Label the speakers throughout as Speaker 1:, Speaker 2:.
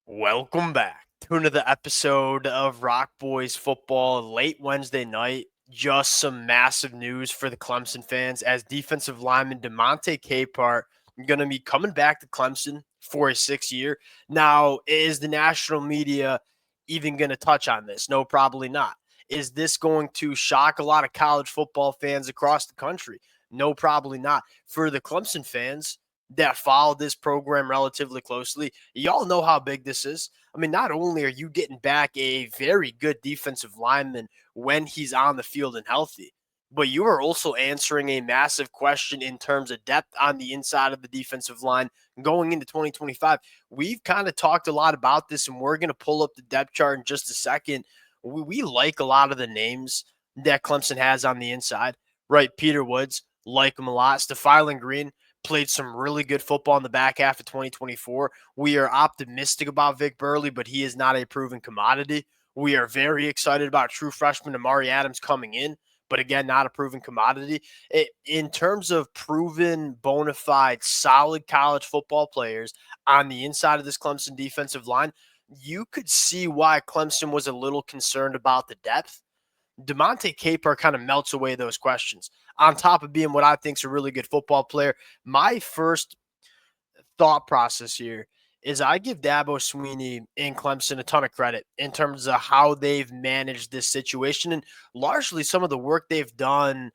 Speaker 1: Welcome back to another episode of Rock Boys Football. Late Wednesday night, just some massive news for the Clemson fans as defensive lineman Damonte Capehart going to be coming back to Clemson for his 6th year. Now, is the national media even going to touch on this? No, probably not. Is this going to shock a lot of college football fans across the country? No, probably not. For the Clemson fans that follow this program relatively closely, y'all know how big this is. I mean, not only are you getting back a very good defensive lineman when he's on the field and healthy, but you are also answering a massive question in terms of depth on the inside of the defensive line going into 2025. We've kind of talked a lot about this, and we're going to pull up the depth chart in just a second. We like a lot of the names that Clemson has on the inside, right? Peter Woods, like him a lot. Stephylin Green, played some really good football in the back half of 2024. We are optimistic about Vic Burley, but he is not a proven commodity. We are very excited about true freshman Amari Adams coming in, but again, not a proven commodity. In terms of proven, bona fide, solid college football players on the inside of this Clemson defensive line, you could see why Clemson was a little concerned about the depth. Damonte Capehart kind of melts away those questions. On top of being what I think is a really good football player, my first thought process here is I give Dabo Swinney and Clemson a ton of credit in terms of how they've managed this situation and largely some of the work they've done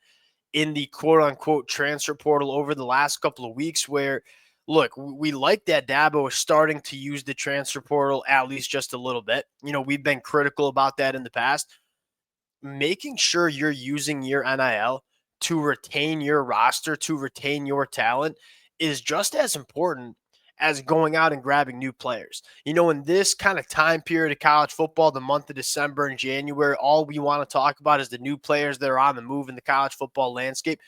Speaker 1: in the quote unquote transfer portal over the last couple of weeks where look, we like that Dabo is starting to use the transfer portal at least just a little bit. You know, we've been critical about that in the past. Making sure you're using your NIL to retain your roster, to retain your talent is just as important as going out and grabbing new players. You know, in this kind of time period of college football, the month of December and January, all we want to talk about is the new players that are on the move in the college football landscape.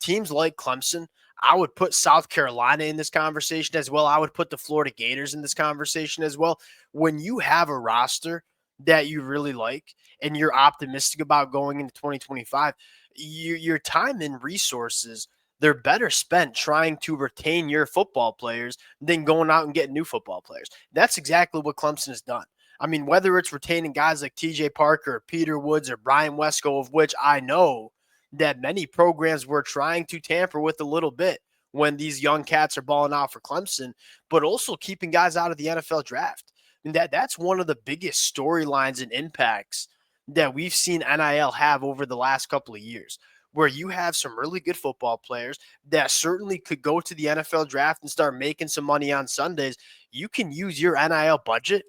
Speaker 1: Teams like Clemson, I would put South Carolina in this conversation as well. I would put the Florida Gators in this conversation as well. When you have a roster that you really like and you're optimistic about going into 2025, your time and resources, they're better spent trying to retain your football players than going out and getting new football players. That's exactly what Clemson has done. I mean, whether it's retaining guys like TJ Parker, or Peter Woods, or Brian Wesco, of which I know that many programs were trying to tamper with a little bit when these young cats are balling out for Clemson, but also keeping guys out of the NFL draft. And that's one of the biggest storylines and impacts that we've seen NIL have over the last couple of years, where you have some really good football players that certainly could go to the NFL draft and start making some money on Sundays. You can use your NIL budget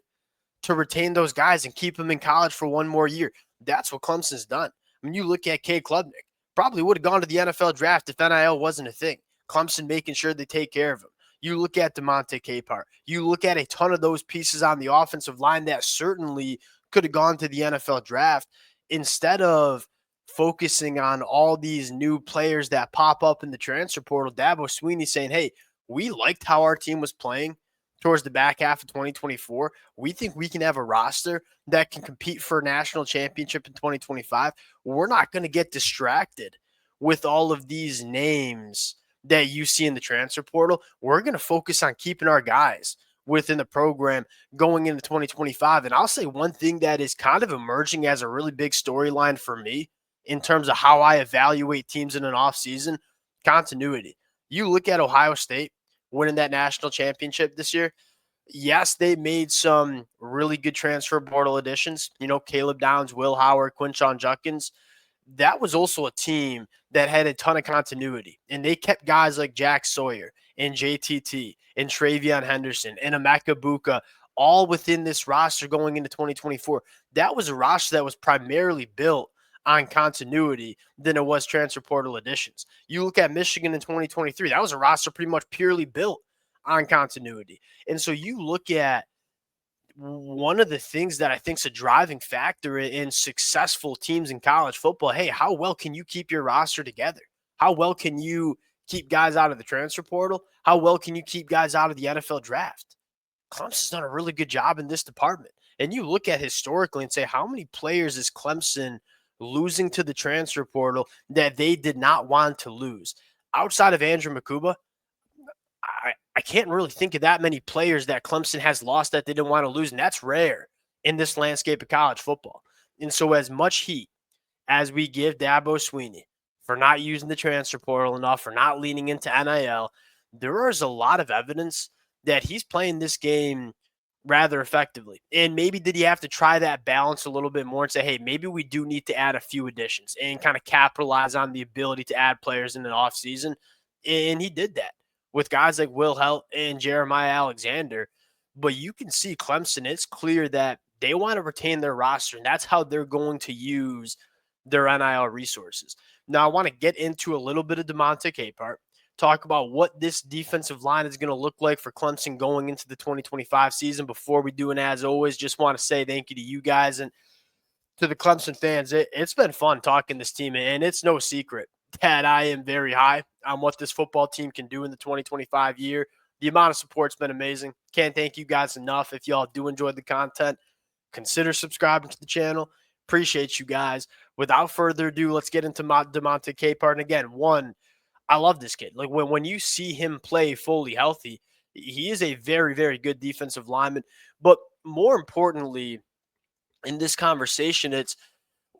Speaker 1: to retain those guys and keep them in college for one more year. That's what Clemson's done. I mean, you look at Cade Klubnik, probably would have gone to the NFL draft if NIL wasn't a thing. Clemson making sure they take care of him. You look at Damonte Capehart. You look at a ton of those pieces on the offensive line that certainly could have gone to the NFL draft instead of focusing on all these new players that pop up in the transfer portal. Dabo Swinney saying, hey, we liked how our team was playing towards the back half of 2024. We think we can have a roster that can compete for a national championship in 2025. We're not going to get distracted with all of these names that you see in the transfer portal. We're going to focus on keeping our guys within the program going into 2025. And I'll say one thing that is kind of emerging as a really big storyline for me in terms of how I evaluate teams in an offseason, continuity. You look at Ohio State winning that national championship this year. Yes, they made some really good transfer portal additions. You know, Caleb Downs, Will Howard, Quinshon Judkins. That was also a team that had a ton of continuity. And they kept guys like Jack Sawyer and JTT and Travion Henderson and Emeka Buka all within this roster going into 2024. That was a roster that was primarily built on continuity than it was transfer portal additions. You look at Michigan in 2023, that was a roster pretty much purely built on continuity. And so you look at one of the things that I think is a driving factor in successful teams in college football. Hey, how well can you keep your roster together? How well can you keep guys out of the transfer portal? How well can you keep guys out of the NFL draft? Clemson's done a really good job in this department. And you look at historically and say, how many players is Clemson losing to the transfer portal that they did not want to lose? Outside of Andrew Makuba, I can't really think of that many players that Clemson has lost that they didn't want to lose, and that's rare in this landscape of college football. And so, as much heat as we give Dabo Swinney for not using the transfer portal enough, for not leaning into NIL, there is a lot of evidence that he's playing this game rather effectively. And maybe did he have to try that balance a little bit more and say, hey, maybe we do need to add a few additions and kind of capitalize on the ability to add players in the offseason? And he did that with guys like Will Helt and Jeremiah Alexander. But you can see Clemson, it's clear that they want to retain their roster, and that's how they're going to use their NIL resources. Now, I want to get into a little bit of Damonte Capehart, talk about what this defensive line is going to look like for Clemson going into the 2025 season. Before we do, and as always, just want to say thank you to you guys and to the Clemson fans. It's been fun talking this team, and it's no secret that I am very high on what this football team can do in the 2025 year. The amount of support's been amazing. Can't thank you guys enough. If y'all do enjoy the content, consider subscribing to the channel. Appreciate you guys. Without further ado, let's get into Damonte Capehart. And again, I love this kid. Like when you see him play fully healthy, he is a very, very good defensive lineman. But more importantly, in this conversation,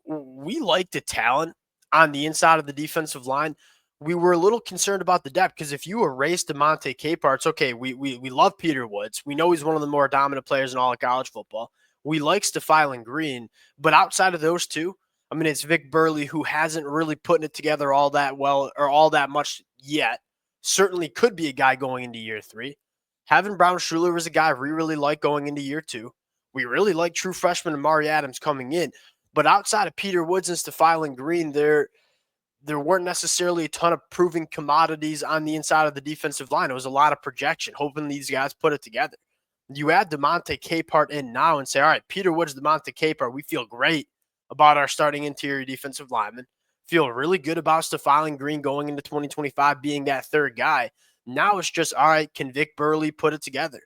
Speaker 1: we like the talent on the inside of the defensive line. We were a little concerned about the depth because if you erase Damonte Capehart, it's okay. We love Peter Woods. We know he's one of the more dominant players in all of college football. We like Stephylin Green, but outside of those two, I mean, it's Vic Burley who hasn't really putting it together all that well or all that much yet. Certainly could be a guy going into year 3. Having Brown Schuler was a guy we really like going into year 2. We really like true freshman Amari Adams coming in. But outside of Peter Woods and Stephylin Green, there weren't necessarily a ton of proven commodities on the inside of the defensive line. It was a lot of projection, hoping these guys put it together. You add Damonte Capehart in now and say, all right, Peter Woods, Damonte Capehart, we feel great about our starting interior defensive lineman. Feel really good about Stephylin Green going into 2025 being that third guy. Now it's just, all right, can Vic Burley put it together?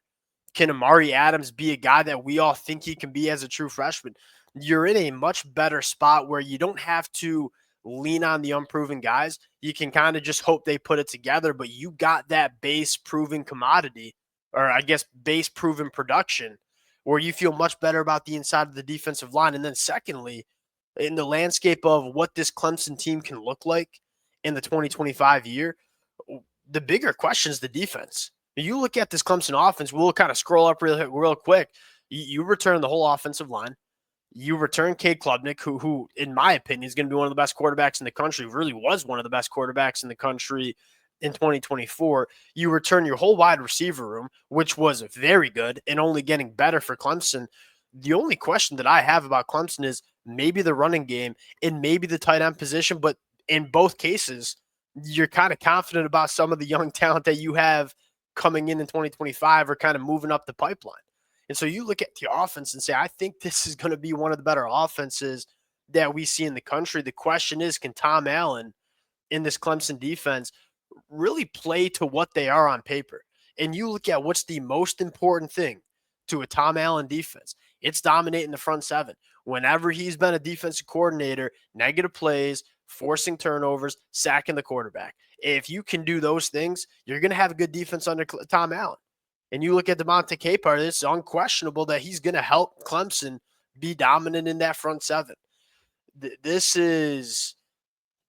Speaker 1: Can Amari Adams be a guy that we all think he can be as a true freshman? You're in a much better spot where you don't have to lean on the unproven guys. You can kind of just hope they put it together, but you got that base proven commodity, or I guess base proven production, where you feel much better about the inside of the defensive line. And then secondly, in the landscape of what this Clemson team can look like in the 2025 year, the bigger question is the defense. You look at this Clemson offense, we'll kind of scroll up real quick. You return the whole offensive line. You return Cade Klubnik, who, in my opinion, is going to be one of the best quarterbacks in the country, really was one of the best quarterbacks in the country in 2024. You return your whole wide receiver room, which was very good and only getting better for Clemson. The only question that I have about Clemson is maybe the running game and maybe the tight end position, but in both cases, you're kind of confident about some of the young talent that you have coming in 2025 or kind of moving up the pipeline. And so you look at the offense and say, I think this is going to be one of the better offenses that we see in the country. The question is, can Tom Allen in this Clemson defense really play to what they are on paper? And you look at what's the most important thing to a Tom Allen defense. It's dominating the front seven. Whenever he's been a defensive coordinator, negative plays, forcing turnovers, sacking the quarterback. If you can do those things, you're going to have a good defense under Tom Allen. And you look at Damonte Capehart, it's unquestionable that he's going to help Clemson be dominant in that front seven. This is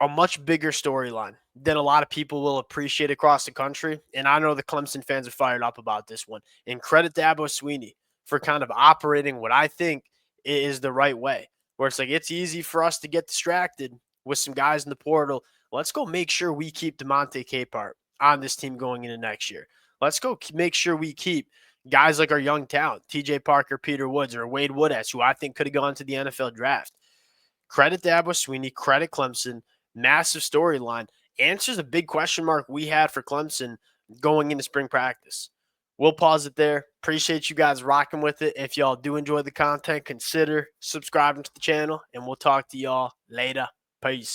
Speaker 1: a much bigger storyline than a lot of people will appreciate across the country. And I know the Clemson fans are fired up about this one. And credit Dabo Swinney for kind of operating what I think is the right way, where it's like it's easy for us to get distracted with some guys in the portal. Let's go make sure we keep Damonte Capehart on this team going into next year. Let's go make sure we keep guys like our young talent, TJ Parker, Peter Woods, or Wade Woodats, who I think could have gone to the NFL draft. Credit Dabo Swinney, credit Clemson. Massive storyline. Answers a big question mark we had for Clemson going into spring practice. We'll pause it there. Appreciate you guys rocking with it. If y'all do enjoy the content, consider subscribing to the channel, and we'll talk to y'all later. Peace.